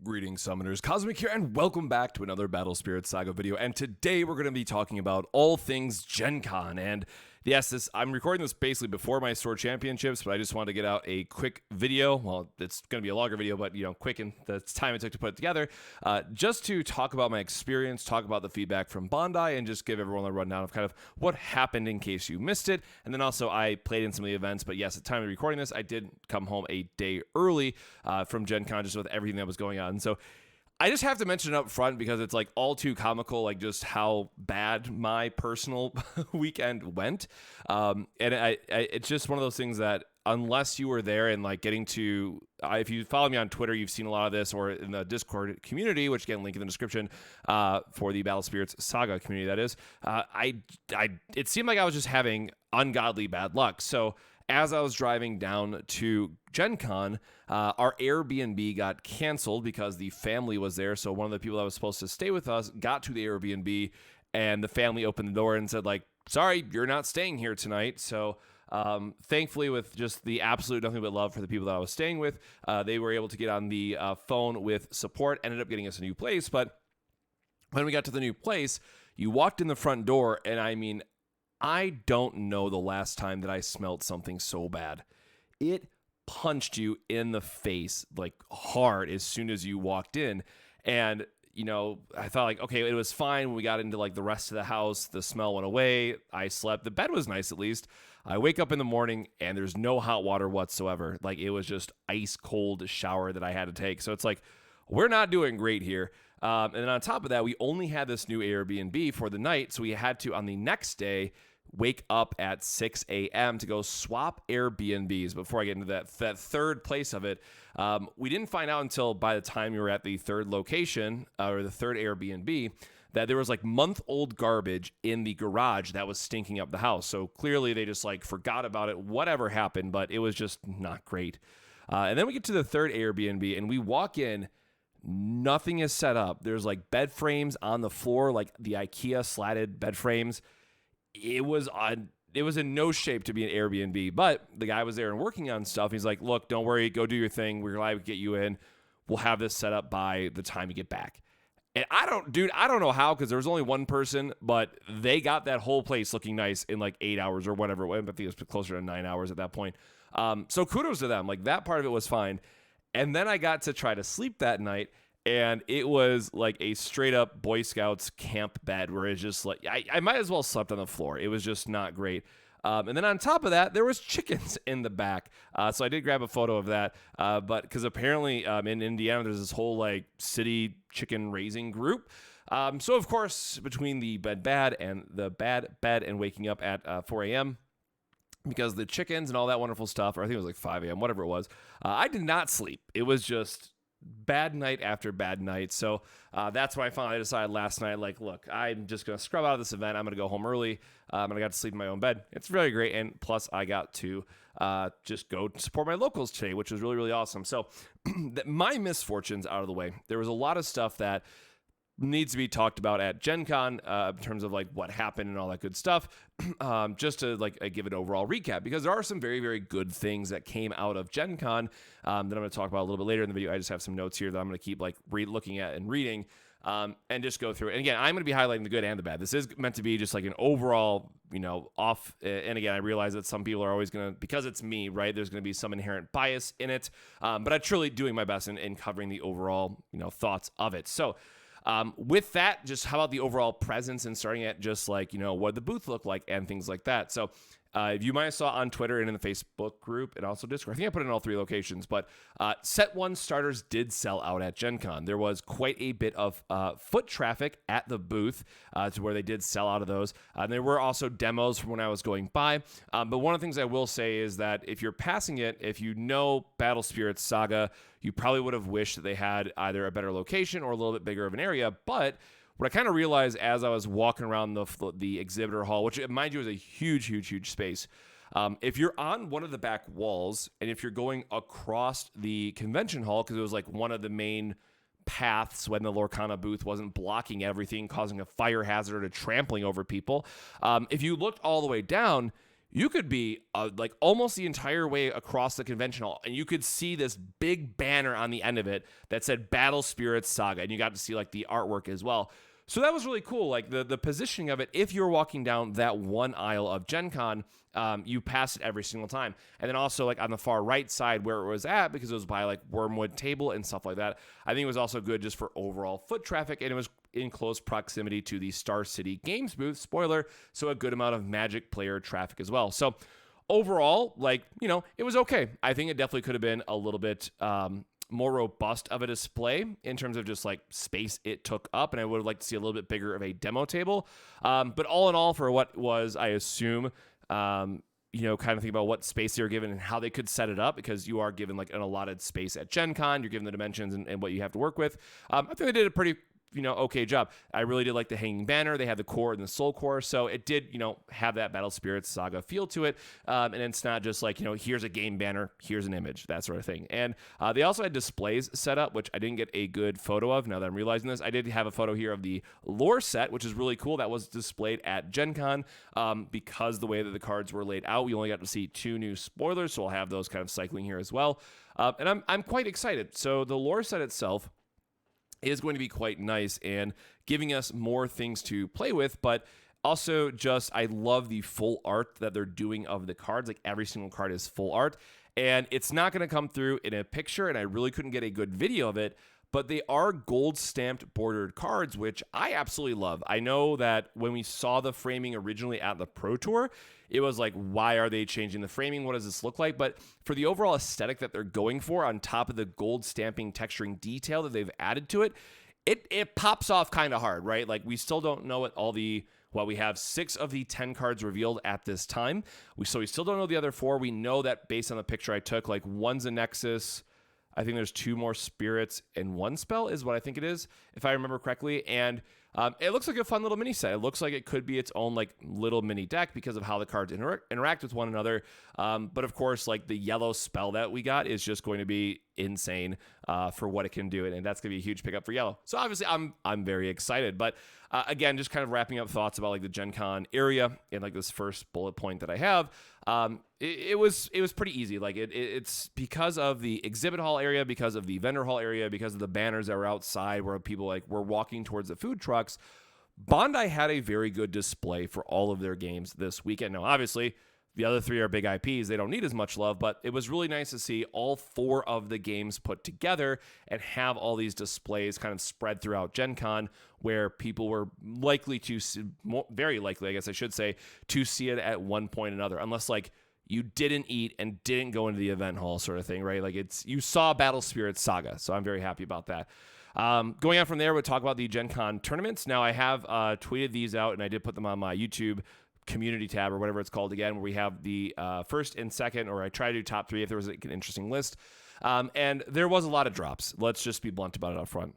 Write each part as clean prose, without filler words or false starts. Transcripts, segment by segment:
Greetings, Summoners. Cosmic here, and welcome back to another Battle Spirits Saga video. And today we're going to be talking about all things Gen Con. And yes, I'm recording this basically before my Sword Championships, but I just wanted to get out a quick video. Well, it's going to be a longer video, but, quick in the time it took to put it together. Just to talk about my experience, talk about the feedback from Bandai, and just give everyone a rundown of kind of what happened in case you missed it. And then also, I played in some of the events, but yes, at the time of recording this, I did come home a day early from Gen Con just with everything that was going on. And so I just have to mention it up front because it's like all too comical, like just how bad my personal weekend went. It's just one of those things that unless you were there and like getting to, if you follow me on Twitter, you've seen a lot of this, or in the Discord community, which again, link in the description for the Battle Spirits Saga community. That is, it seemed like I was just having ungodly bad luck. So as I was driving down to Gen Con, our Airbnb got canceled because the family was there. So one of the people that was supposed to stay with us got to the Airbnb, and the family opened the door and said, like, sorry, you're not staying here tonight. So thankfully, with just the absolute nothing but love for the people that I was staying with, they were able to get on the phone with support, ended up getting us a new place. But when we got to the new place, you walked in the front door, and I mean, I don't know the last time that I smelled something so bad. It punched you in the face like hard as soon as you walked in. And, I thought like, okay, it was fine when we got into like the rest of the house. The smell went away. I slept. The bed was nice at least. I wake up in the morning and there's no hot water whatsoever. Like it was just ice cold shower that I had to take. So it's like, we're not doing great here. And then on top of that, we only had this new Airbnb for the night. So we had to, on the next day, wake up at 6 a.m. to go swap Airbnbs. Before I get into that third place of it, we didn't find out until by the time we were at the third location, or the third Airbnb, that there was like month-old garbage in the garage that was stinking up the house. So clearly they just like forgot about it, whatever happened, but it was just not great. And then we get to the third Airbnb and we walk in. Nothing is set up. There's like bed frames on the floor, like the IKEA slatted bed frames. It was in no shape to be an Airbnb, but the guy was there and working on stuff. He's like, look, don't worry, go do your thing. We're glad we get you in. We'll have this set up by the time you get back. And I don't know how, because there was only one person, but they got that whole place looking nice in like 8 hours or whatever. I think it was closer to 9 hours at that point. So kudos to them. Like that part of it was fine. And then I got to try to sleep that night, and it was like a straight up Boy Scouts camp bed where it's just like, I might as well slept on the floor. It was just not great. And then on top of that, there was chickens in the back. So I did grab a photo of that. But because apparently in Indiana, there's this whole like city chicken raising group. So of course, between the bad bed and waking up at 4 a.m., because the chickens and all that wonderful stuff, or I think it was like 5 a.m., whatever it was, I did not sleep. It was just bad night after bad night. So that's why I finally decided last night, like, look, I'm just going to scrub out of this event. I'm going to go home early. And I got to sleep in my own bed. It's really great. And plus, I got to just go support my locals today, which was really, really awesome. So my misfortunes out of the way. There was a lot of stuff that needs to be talked about at Gen Con in terms of like what happened and all that good stuff. Just to like give an overall recap, because there are some very, very good things that came out of Gen Con that I'm going to talk about a little bit later in the video. I just have some notes here that I'm going to keep like looking at and reading and just go through it. And again, I'm going to be highlighting the good and the bad. This is meant to be just like an overall, off. And again, I realize that some people are always going to, because it's me, right? There's going to be some inherent bias in it. But I'm truly doing my best in covering the overall, thoughts of it. So with that, just how about the overall presence and starting at just like, what the booth looked like and things like that. So if you might have saw on Twitter and in the Facebook group and also Discord, I think I put it in all three locations, but set one starters did sell out at Gen Con. There was quite a bit of foot traffic at the booth to where they did sell out of those. And there were also demos from when I was going by. But one of the things I will say is that if you're passing it, if you know Battle Spirits Saga, you probably would have wished that they had either a better location or a little bit bigger of an area. But what I kind of realized as I was walking around the exhibitor hall, which, mind you, is a huge, huge, huge space. If you're on one of the back walls and if you're going across the convention hall, because it was like one of the main paths when the Lorcana booth wasn't blocking everything, causing a fire hazard or trampling over people. If you looked all the way down, you could be like almost the entire way across the convention hall, and you could see this big banner on the end of it that said Battle Spirits Saga, and you got to see like the artwork as well. So that was really cool, like the positioning of it. If you're walking down that one aisle of Gen Con, you pass it every single time. And then also like on the far right side where it was at, because it was by like Wormwood Table and stuff like that, I think it was also good just for overall foot traffic, and it was in close proximity to the Star City Games booth, spoiler, so a good amount of Magic player traffic as well. So overall, like, you know, it was okay. I think it definitely could have been a little bit more robust of a display in terms of just like space it took up, and I would have liked to see a little bit bigger of a demo table. But all in all, for what was, I assume, you know, kind of think about what space they were given and how they could set it up, because you are given like an allotted space at Gen Con, you're given the dimensions and what you have to work with. I think they did a pretty, you know, okay job. I really did like the hanging banner. They had the core and the soul core, so it did, you know, have that Battle Spirits Saga feel to it. And it's not just like, you know, here's a game banner, here's an image, that sort of thing. And they also had displays set up, which I didn't get a good photo of. Now that I'm realizing this, I did have a photo here of the lore set, which is really cool. That was displayed at Gen Con. Because the way that the cards were laid out, we only got to see 2 new spoilers, so I'll have those kind of cycling here as well. And I'm quite excited. So the lore set itself is going to be quite nice and giving us more things to play with, but also just, I love the full art that they're doing of the cards. Like every single card is full art, and it's not going to come through in a picture, and I really couldn't get a good video of it, but they are gold stamped bordered cards, which I absolutely love. I know that when we saw the framing originally at the Pro Tour, it was like, why are they changing the framing? What does this look like? But for the overall aesthetic that they're going for, on top of the gold stamping texturing detail that they've added to it, it pops off kind of hard, right? Like, we still don't know what all the, well, we have 6 of the 10 cards revealed at this time. So we still don't know the other 4. We know that based on the picture I took, like, one's a Nexus. I think there's 2 more spirits and 1 spell is what I think it is, if I remember correctly. And it looks like a fun little mini set. It looks like it could be its own like little mini deck because of how the cards interact with one another. But of course, like the yellow spell that we got is just going to be insane for what it can do, and that's going to be a huge pickup for yellow. So obviously, I'm very excited. But again, just kind of wrapping up thoughts about like the Gen Con area and like this first bullet point that I have. It was pretty easy. Like it's because of the exhibit hall area, because of the vendor hall area, because of the banners that were outside where people like were walking towards the food trucks. Bandai had a very good display for all of their games this weekend. Now, obviously, the other 3 are big IPs. They don't need as much love, but it was really nice to see all 4 of the games put together and have all these displays kind of spread throughout Gen Con, where people were likely to see, very likely, I guess I should say, to see it at one point or another, unless like you didn't eat and didn't go into the event hall sort of thing, right? Like you saw Battle Spirits Saga, so I'm very happy about that. Going on from there, we'll talk about the Gen Con tournaments. Now, I have tweeted these out, and I did put them on my YouTube community tab or whatever it's called again, where we have the first and second, or I try to do top 3 if there was an interesting list. And there was a lot of drops. Let's just be blunt about it up front.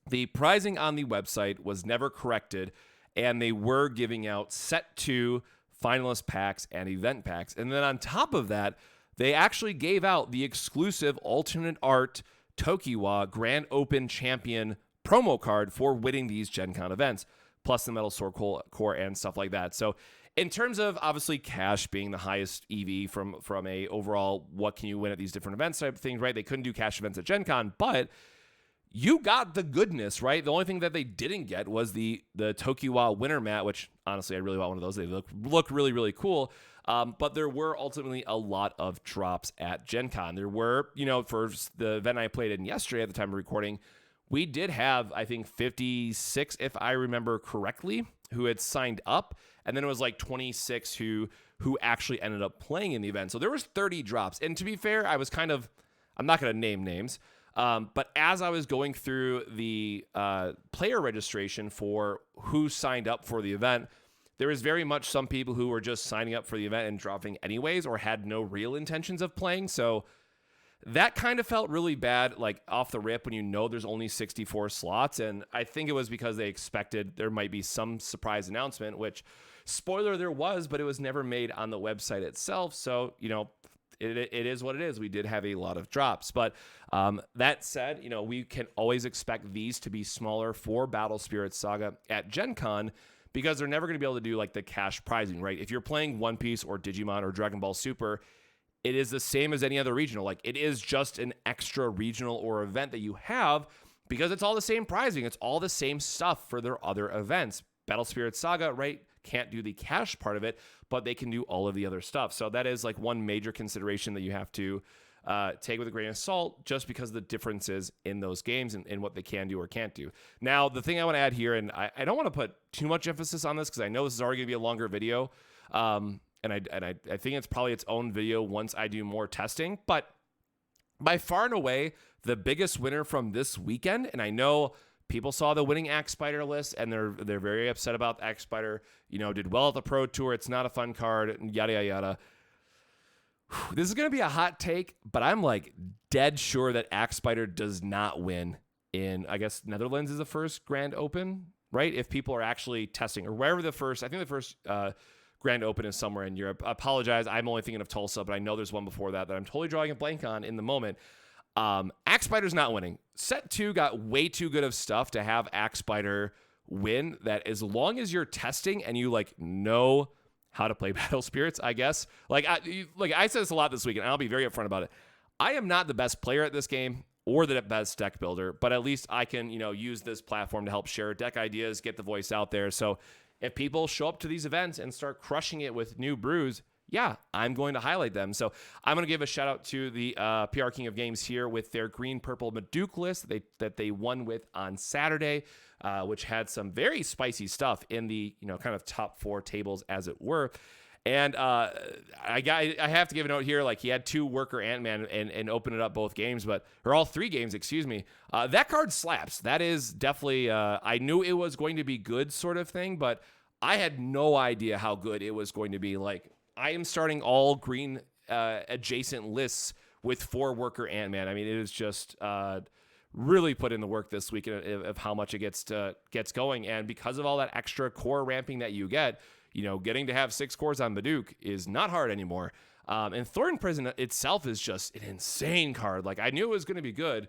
The pricing on the website was never corrected, and they were giving out set 2 finalist packs and event packs. And then on top of that, they actually gave out the exclusive alternate art Tokiwa Grand Open Champion promo card for winning these Gen Con events, plus the Metal Sword core and stuff like that. So in terms of obviously cash being the highest EV from a overall what can you win at these different events type of thing, right? They couldn't do cash events at Gen Con, but you got the goodness, right? The only thing that they didn't get was the Tokiwa winner mat, which honestly I really want one of those. They look really, really cool. But there were ultimately a lot of drops at Gen Con. There were, you know, for the event I played in yesterday at the time of recording, we did have, I think, 56, if I remember correctly, who had signed up. And then it was like 26 who actually ended up playing in the event. So there was 30 drops. And to be fair, I was kind of, I'm not going to name names, but as I was going through the player registration for who signed up for the event, there was very much some people who were just signing up for the event and dropping anyways, or had no real intentions of playing. So that kind of felt really bad, like off the rip, when you know there's only 64 slots. And I think it was because they expected there might be some surprise announcement, which, spoiler, there was, but it was never made on the website itself. So, you know, it is what it is. We did have a lot of drops. But that said, you know, we can always expect these to be smaller for Battle Spirits Saga at Gen Con, because they're never going to be able to do like the cash prizing, right? If you're playing One Piece or Digimon or Dragon Ball Super, it is the same as any other regional. Like, it is just an extra regional or event that you have because it's all the same prizing. It's all the same stuff for their other events. Battle Spirits Saga, right, can't do the cash part of it, but they can do all of the other stuff. So that is like one major consideration that you have to take with a grain of salt, just because of the differences in those games and what they can do or can't do. Now, the thing I want to add here, and I don't want to put too much emphasis on this because I know this is already going to be a longer video, and I think it's probably its own video once I do more testing, but by far and away, the biggest winner from this weekend, and I know people saw the winning Axebiter list, and they're very upset about Axebiter. You know, did well at the Pro Tour. It's not a fun card, yada, yada, yada. This is going to be a hot take, but I'm like dead sure that Axebiter does not win in, I guess, Netherlands is the first Grand Open, right? If people are actually testing, or wherever the first, I think the first Grand Open is somewhere in Europe. I apologize. I'm only thinking of Tulsa, but I know there's one before that I'm totally drawing a blank on in the moment. Axebiter's not winning. Set 2 got way too good of stuff to have Axebiter win. That as long as you're testing and you like know how to play Battle Spirits, I guess. Like I said this a lot this week, and I'll be very upfront about it. I am not the best player at this game or the best deck builder, but at least I can, use this platform to help share deck ideas, get the voice out there. So if people show up to these events and start crushing it with new brews, yeah, I'm going to highlight them. So I'm going to give a shout out to the PR King of Games here with their green purple Maduke list that they won with on Saturday, which had some very spicy stuff in the kind of top 4 tables, as it were. And I have to give a note here, like he had 2 Worker Ant-Man and open it up both games, or all 3 games, excuse me. That card slaps. That is definitely, I knew it was going to be good sort of thing, but I had no idea how good it was going to be. Like, I am starting all green adjacent lists with 4 Worker Ant-Man. I mean, it is just really put in the work this week of how much it gets going. And because of all that extra core ramping that you get, getting to have 6 cores on Maduke is not hard anymore. And Thornton Prison itself is just an insane card. Like, I knew it was going to be good,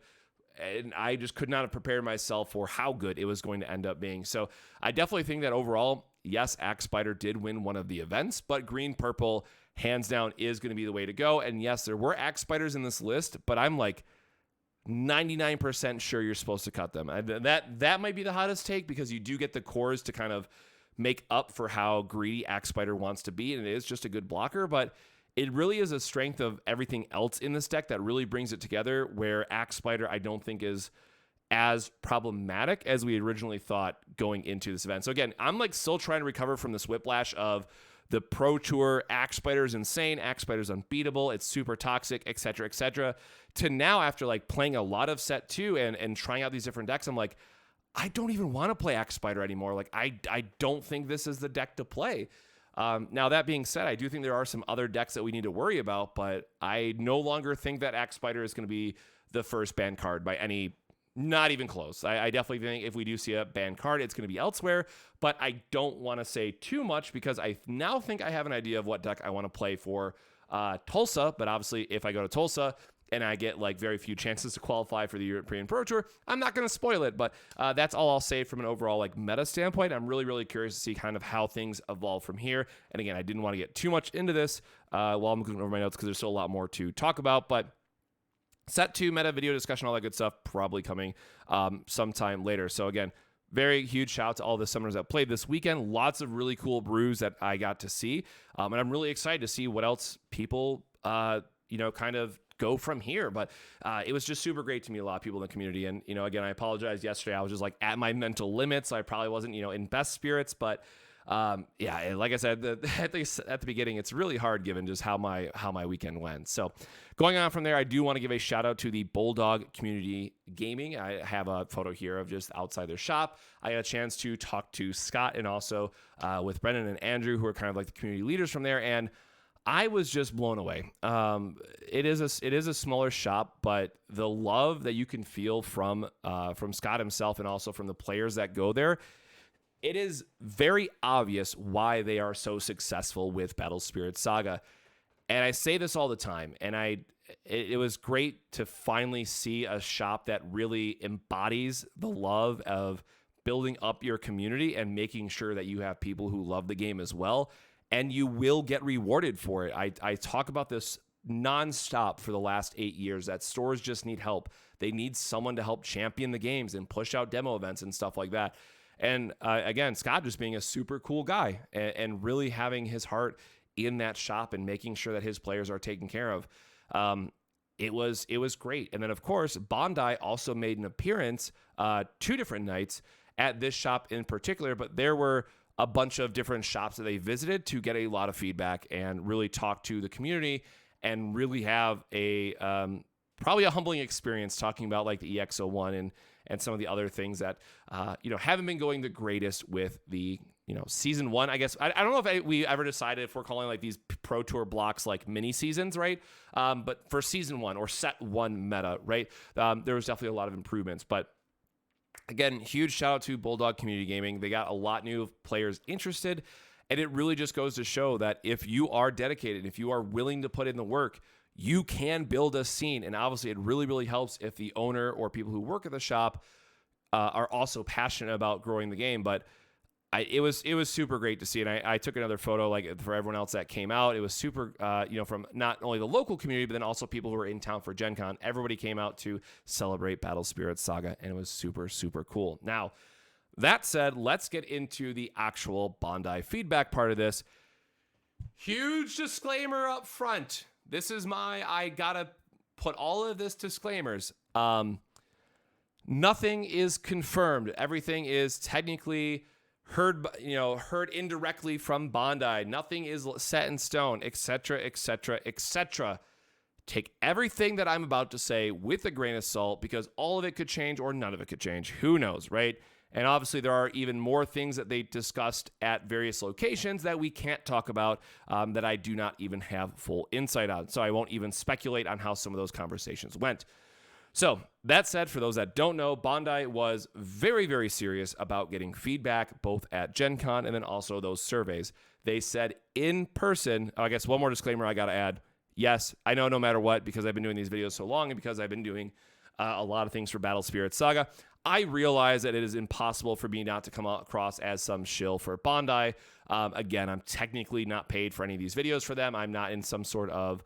and I just could not have prepared myself for how good it was going to end up being. So I definitely think that overall, yes, Axebiter did win one of the events, but green-purple, hands down, is going to be the way to go. And yes, there were Axebiters in this list, but I'm like 99% sure you're supposed to cut them. That might be the hottest take, because you do get the cores to kind of make up for how greedy Axebiter wants to be, and it is just a good blocker, but it really is a strength of everything else in this deck that really brings it together, where Axebiter, I don't think, is as problematic as we originally thought going into this event. So again, I'm like still trying to recover from this whiplash of the Pro Tour, Axebiter is insane, Axebiter is unbeatable, it's super toxic, etc., to now, after like playing a lot of set 2 and trying out these different decks, I'm like, I don't even want to play Axebiter anymore. Like, I don't think this is the deck to play. Now, that being said, I do think there are some other decks that we need to worry about, but I no longer think that Axebiter is going to be the first ban card by any, not even close. I definitely think if we do see a ban card, it's going to be elsewhere, but I don't want to say too much, because I now think I have an idea of what deck I want to play for Tulsa. But obviously, if I go to Tulsa and I get like very few chances to qualify for the European Pro Tour, I'm not going to spoil it. But that's all I'll say from an overall like meta standpoint. I'm really, really curious to see kind of how things evolve from here. And again, I didn't want to get too much into this while I'm going over my notes, because there's still a lot more to talk about. But set 2 meta video discussion, all that good stuff, probably coming sometime later. So again, very huge shout out to all the summoners that played this weekend. Lots of really cool brews that I got to see. And I'm really excited to see what else people, kind of go from here. But it was just super great to meet a lot of people in the community. And, again, I apologize yesterday. I was just like at my mental limits. I probably wasn't, in best spirits, but yeah, like I said, at the beginning, it's really hard given just how my weekend went. So going on from there, I do want to give a shout out to the Bulldog Community Gaming. I have a photo here of just outside their shop. I had a chance to talk to Scott and also with Brendan and Andrew, who are kind of like the community leaders from there. And I was just blown away. It is a smaller shop, but the love that you can feel from Scott himself and also from the players that go there, it is very obvious why they are so successful with Battle Spirits Saga. And I say this all the time, and it was great to finally see a shop that really embodies the love of building up your community and making sure that you have people who love the game as well, and you will get rewarded for it. I talk about this nonstop for the last 8 years, that stores just need help. They need someone to help champion the games and push out demo events and stuff like that. And again, Scott just being a super cool guy and really having his heart in that shop and making sure that his players are taken care of. It was great. And then, of course, Bandai also made an appearance 2 different nights at this shop in particular, but there were a bunch of different shops that they visited to get a lot of feedback and really talk to the community and really have a probably a humbling experience talking about like the EX01 and some of the other things that haven't been going the greatest with the season 1. I guess I don't know if we ever decided if we're calling like these Pro Tour blocks like mini seasons, right? But for season 1 or set 1 meta, right? There was definitely a lot of improvements, but again, huge shout out to Bulldog Community Gaming. They got a lot new players interested, and it really just goes to show that if you are dedicated, if you are willing to put in the work, you can build a scene. And obviously, it really, really helps if the owner or people who work at the shop are also passionate about growing the game. But it was super great to see, and I took another photo like for everyone else that came out. It was super, from not only the local community, but then also people who were in town for Gen Con. Everybody came out to celebrate Battle Spirits Saga, and it was super, super cool. Now, that said, let's get into the actual Bandai feedback part of this. Huge disclaimer up front. This is I gotta put all of this disclaimers. Nothing is confirmed. Everything is technically heard indirectly from Bandai. Nothing is set in stone, etc., etc., etc. Take everything that I'm about to say with a grain of salt, because all of it could change or none of it could change. Who knows, right? And obviously, there are even more things that they discussed at various locations that we can't talk about, that I do not even have full insight on. So I won't even speculate on how some of those conversations went. So that said, for those that don't know, Bandai was very, very serious about getting feedback both at Gen Con and then also those surveys. They said in person, I guess one more disclaimer I got to add. Yes, I know no matter what, because I've been doing these videos so long and because I've been doing a lot of things for Battle Spirits Saga, I realize that it is impossible for me not to come across as some shill for Bandai. Again, I'm technically not paid for any of these videos for them. I'm not in some sort of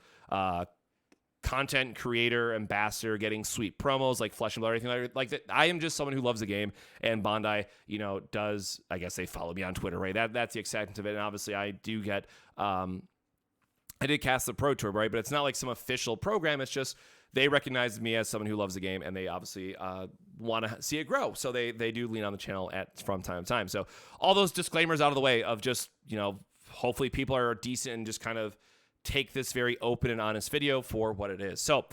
content creator, ambassador, getting sweet promos like Flesh and Blood or anything like that. I am just someone who loves the game, and Bandai, does, I guess they follow me on Twitter, right? That's the excitement of it. And obviously I do get, I did cast the Pro Tour, right? But it's not like some official program. It's just, they recognize me as someone who loves the game, and they obviously want to see it grow. So they do lean on the channel from time to time. So all those disclaimers out of the way of just, hopefully people are decent and just kind of take this very open and honest video for what it is. So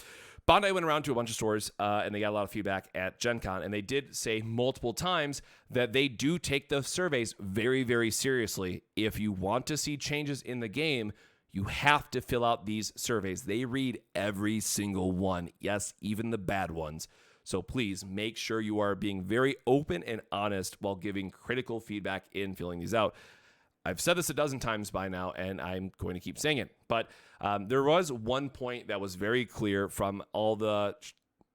Bandai went around to a bunch of stores, and they got a lot of feedback at Gen Con, and they did say multiple times that they do take the surveys very, very seriously. If you want to see changes in the game, you have to fill out these surveys. They read every single one. Yes, even the bad ones. So please make sure you are being very open and honest while giving critical feedback in filling these out. I've said this a dozen times by now, and I'm going to keep saying it. But there was one point that was very clear from all the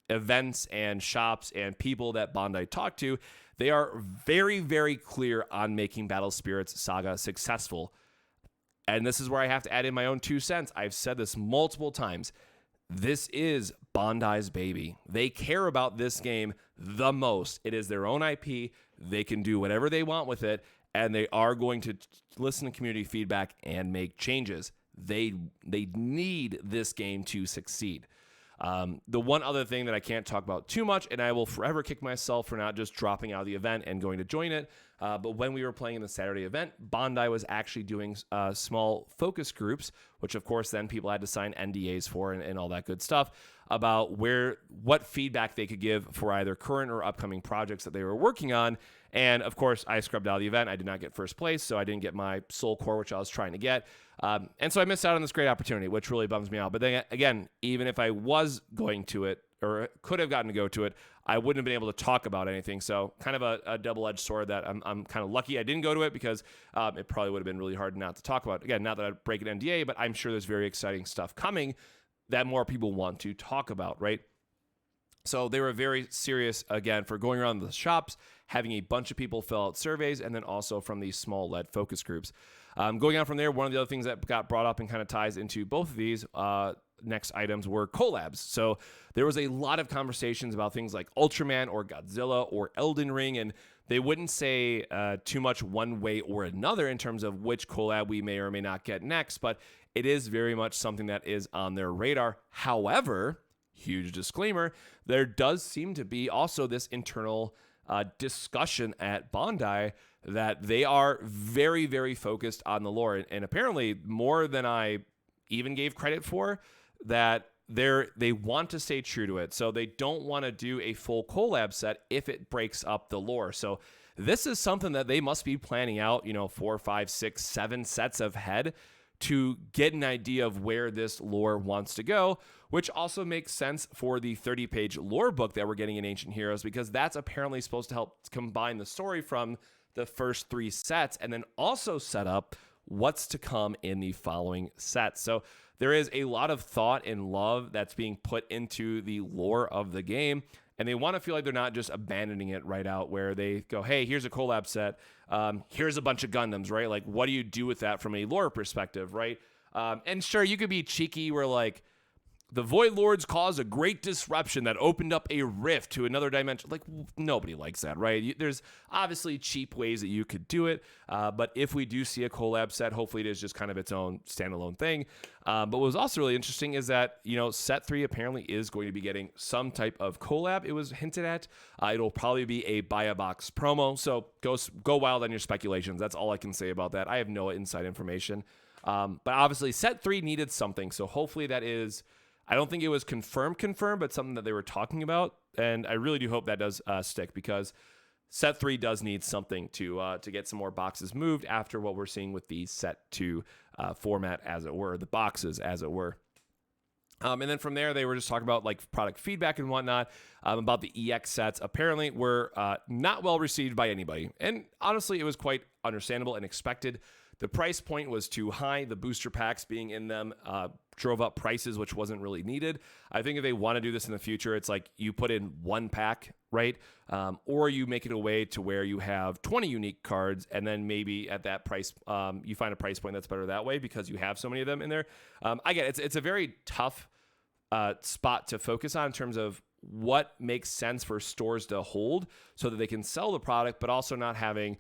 events and shops and people that Bandai talked to. They are very, very clear on making Battle Spirits Saga successful. And this is where I have to add in my own 2 cents. I've said this multiple times. This is Bandai's baby. They care about this game the most. It is their own IP. They can do whatever they want with it, and they are going to listen to community feedback and make changes. They need this game to succeed. The one other thing that I can't talk about too much, and I will forever kick myself for not just dropping out of the event and going to join it, but when we were playing in the Saturday event, Bandai was actually doing small focus groups, which of course then people had to sign NDAs for and all that good stuff, about what feedback they could give for either current or upcoming projects that they were working on. And of course, I scrubbed out of the event. I did not get first place, so I didn't get my soul core, which I was trying to get. And so I missed out on this great opportunity, which really bums me out. But then again, even if I was going to it, or could have gotten to go to it, I wouldn't have been able to talk about anything. So kind of a double-edged sword that I'm kind of lucky I didn't go to it, because it probably would have been really hard not to talk about. Again, not that I'd break an NDA, but I'm sure there's very exciting stuff coming that more people want to talk about, right? So they were very serious, again, for going around the shops, having a bunch of people fill out surveys, and then also from these small LED focus groups. Going on from there, one of the other things that got brought up and kind of ties into both of these next items were collabs. So there was a lot of conversations about things like Ultraman or Godzilla or Elden Ring, and they wouldn't say too much one way or another in terms of which collab we may or may not get next, but it is very much something that is on their radar. However, huge disclaimer, there does seem to be also this internal discussion at Bandai that they are very, very focused on the lore. And apparently more than I even gave credit for, that they want to stay true to it. So they don't want to do a full collab set if it breaks up the lore. So this is something that they must be planning out, 4, 5, 6, 7 sets ahead to get an idea of where this lore wants to go, which also makes sense for the 30-page lore book that we're getting in Ancient Heroes, because that's apparently supposed to help combine the story from the first 3 sets and then also set up what's to come in the following sets. So there is a lot of thought and love that's being put into the lore of the game, and they want to feel like they're not just abandoning it right out where they go, hey, here's a collab set, here's a bunch of Gundams, right? Like, what do you do with that from a lore perspective, right? And sure, you could be cheeky where like, the Void Lords caused a great disruption that opened up a rift to another dimension. Like, nobody likes that, right? There's obviously cheap ways that you could do it, but if we do see a collab set, hopefully it is just kind of its own standalone thing. But what was also really interesting is that, set 3 apparently is going to be getting some type of collab. It was hinted at. It'll probably be a buy a box promo, so go wild on your speculations. That's all I can say about that. I have no inside information. But obviously, set 3 needed something, so hopefully that is... I don't think it was confirmed, but something that they were talking about, and I really do hope that does stick, because set 3 does need something to get some more boxes moved after what we're seeing with the set 2 format, as it were, the boxes, as it were. And then from there, they were just talking about like product feedback and whatnot about the EX sets. Apparently, were not well received by anybody, and honestly, it was quite understandable and expected. The price point was too high. The booster packs being in them drove up prices, which wasn't really needed. I think if they want to do this in the future, it's like you put in one pack, right? Or you make it a way to where you have 20 unique cards, and then maybe at that price, you find a price point that's better that way because you have so many of them in there. I get it. It's a very tough spot to focus on in terms of what makes sense for stores to hold so that they can sell the product, but also not having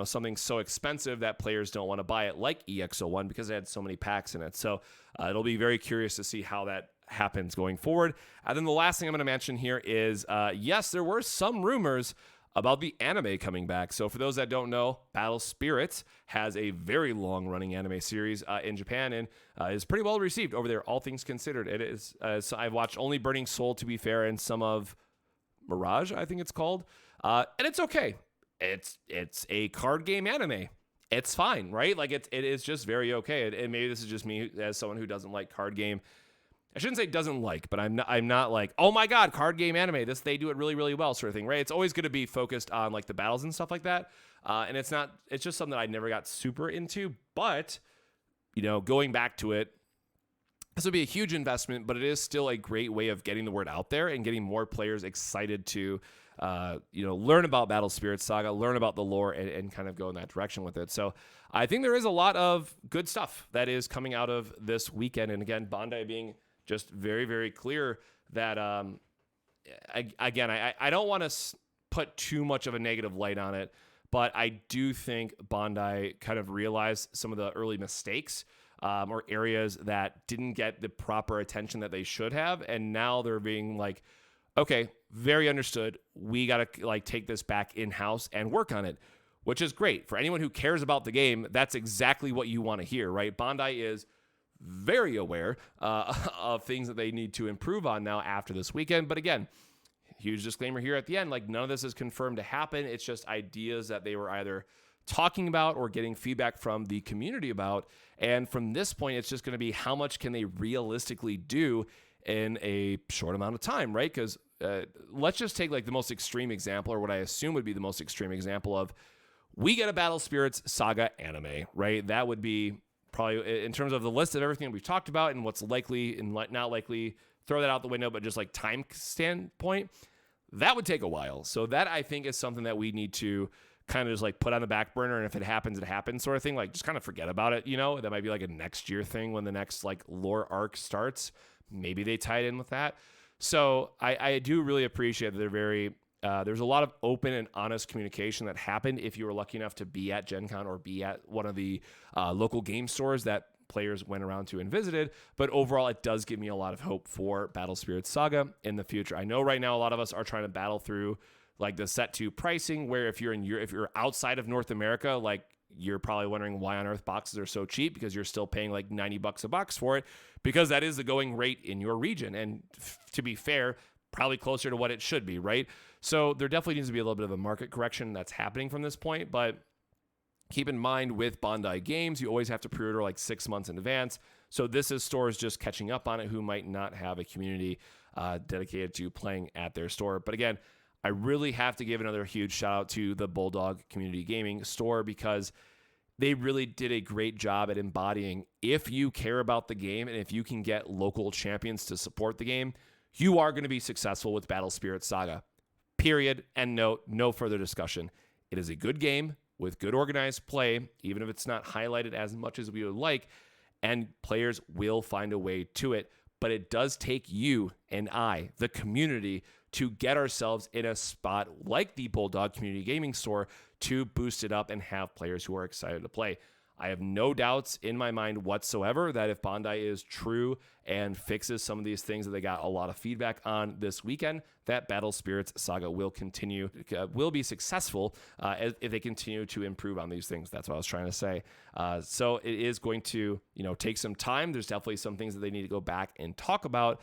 something so expensive that players don't want to buy it, like EX01, because it had so many packs in it. So it'll be very curious to see how that happens going forward. And then the last thing I'm going to mention here is, yes, there were some rumors about the anime coming back. So for those that don't know, Battle Spirits has a very long-running anime series in Japan, and is pretty well received over there, all things considered. It is. So I've watched only Burning Soul, to be fair, and some of Mirage, I think it's called, and it's okay. It's a card game anime. It's fine, right? Like it is just very okay. And maybe this is just me as someone who doesn't like card game. I shouldn't say doesn't like, but I'm not like, oh my god, card game anime. They do it really, really well, sort of thing, right? It's always going to be focused on like the battles and stuff like that. And it's just something that I never got super into. But going back to it, this would be a huge investment, but it is still a great way of getting the word out there and getting more players excited to learn about Battle Spirits Saga, learn about the lore, and kind of go in that direction with it. So I think there is a lot of good stuff that is coming out of this weekend. And again, Bandai being just very, very clear that, I don't want to put too much of a negative light on it, but I do think Bandai kind of realized some of the early mistakes or areas that didn't get the proper attention that they should have. And now they're being like, okay, very understood. We got to take this back in-house and work on it, which is great. For anyone who cares about the game, that's exactly what you want to hear, right? Bandai is very aware of things that they need to improve on now after this weekend. But again, huge disclaimer here at the end, none of this is confirmed to happen. It's just ideas that they were either talking about or getting feedback from the community about. And from this point, it's just going to be how much can they realistically do in a short amount of time, right? Because let's just take the most extreme example, or what I assume would be the most extreme example of, we get a Battle Spirits Saga anime, right? That would be probably, in terms of the list of everything we've talked about and what's likely and not likely throw that out the window, but just like time standpoint, that would take a while. So that I think is something that we need to kind of just like put on the back burner. And if it happens, it happens sort of thing. Like just kind of forget about it. That might be like a next year thing when the next like lore arc starts. Maybe they tie it in with that. So I do really appreciate that they're very, there's a lot of open and honest communication that happened if you were lucky enough to be at Gen Con or be at one of the local game stores that players went around to and visited. But overall, it does give me a lot of hope for Battle Spirits Saga in the future. I know right now a lot of us are trying to battle through like the set 2 pricing, where if you're outside of North America, like you're probably wondering why on earth boxes are so cheap, because you're still paying like $90 a box for it, because that is the going rate in your region. And to be fair, probably closer to what it should be, right? So there definitely needs to be a little bit of a market correction that's happening from this point. But keep in mind, with Bandai games, you always have to pre-order like 6 months in advance. So this is stores just catching up on it who might not have a community dedicated to playing at their store. But again, I really have to give another huge shout out to the Bulldog Community Gaming store, because they really did a great job at embodying, if you care about the game and if you can get local champions to support the game, you are going to be successful with Battle Spirits Saga. Period. And no further discussion. It is a good game with good organized play, even if it's not highlighted as much as we would like, and players will find a way to it. But it does take you and I, the community, to get ourselves in a spot like the Bulldog Community Gaming Store to boost it up and have players who are excited to play. I have no doubts in my mind whatsoever that if Bandai is true and fixes some of these things that they got a lot of feedback on this weekend, that Battle Spirits Saga will be successful if they continue to improve on these things. That's what I was trying to say. So it is going to, take some time. There's definitely some things that they need to go back and talk about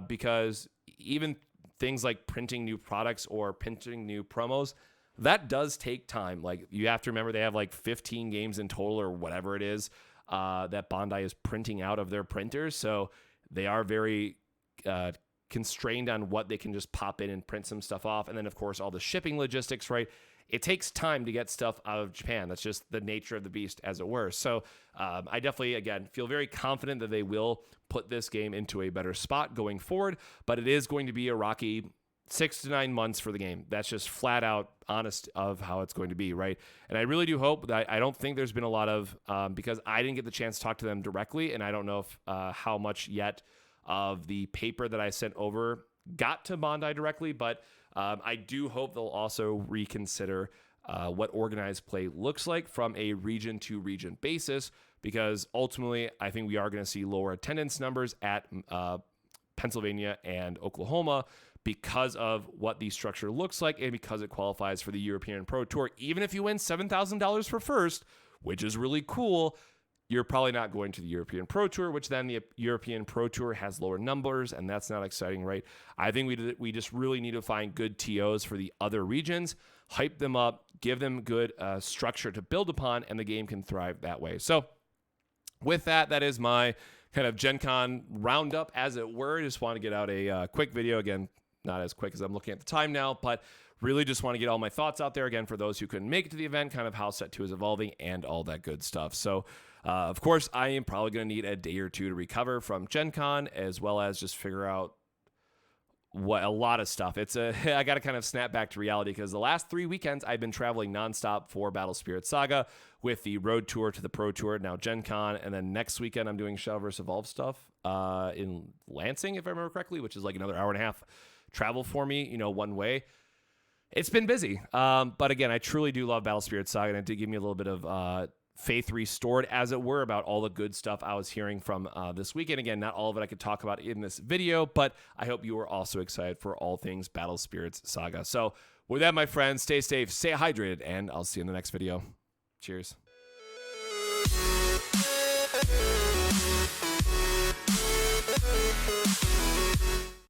because even things like printing new products or printing new promos, that does take time. Like, you have to remember they have like 15 games in total or whatever it is that Bandai is printing out of their printers. So they are very constrained on what they can just pop in and print some stuff off. And then, of course, all the shipping logistics, right? It takes time to get stuff out of Japan. That's just the nature of the beast, as it were. So I definitely, again, feel very confident that they will put this game into a better spot going forward. But it is going to be a rocky 6 to 9 months for the game. That's just flat out honest of how it's going to be, right? And I really do hope that I don't think there's been a lot of, because I didn't get the chance to talk to them directly, and I don't know if how much yet of the paper that I sent over got to Bandai directly, but I do hope they'll also reconsider what organized play looks like from a region to region basis, because ultimately I think we are going to see lower attendance numbers at Pennsylvania and Oklahoma because of what the structure looks like and because it qualifies for the European Pro Tour. Even if you win $7,000 for first, which is really cool, you're probably not going to the European Pro Tour, which then the European Pro Tour has lower numbers, and that's not exciting, right? I think we just really need to find good TOs for the other regions, hype them up, give them good structure to build upon, and the game can thrive that way. So with that, that is my kind of Gen Con roundup, as it were. Just want to get out a quick video. Again, not as quick as I'm looking at the time now, but really just want to get all my thoughts out there again for those who couldn't make it to the event, kind of how Set 2 is evolving and all that good stuff. So, of course, I am probably going to need a day or two to recover from Gen Con, as well as just figure out a lot of stuff. I got to kind of snap back to reality, because the last 3 weekends I've been traveling nonstop for Battle Spirits Saga, with the road tour to the Pro Tour, now Gen Con, and then next weekend I'm doing Shadow vs. Evolve stuff in Lansing, if I remember correctly, which is like another hour and a half travel for me, one way. It's been busy. But again, I truly do love Battle Spirits Saga, and it did give me a little bit of faith restored, as it were, about all the good stuff I was hearing from this weekend. Again, not all of it I could talk about in this video, but I hope you are also excited for all things Battle Spirits Saga. So with that, my friends, stay safe, stay hydrated, and I'll see you in the next video. Cheers.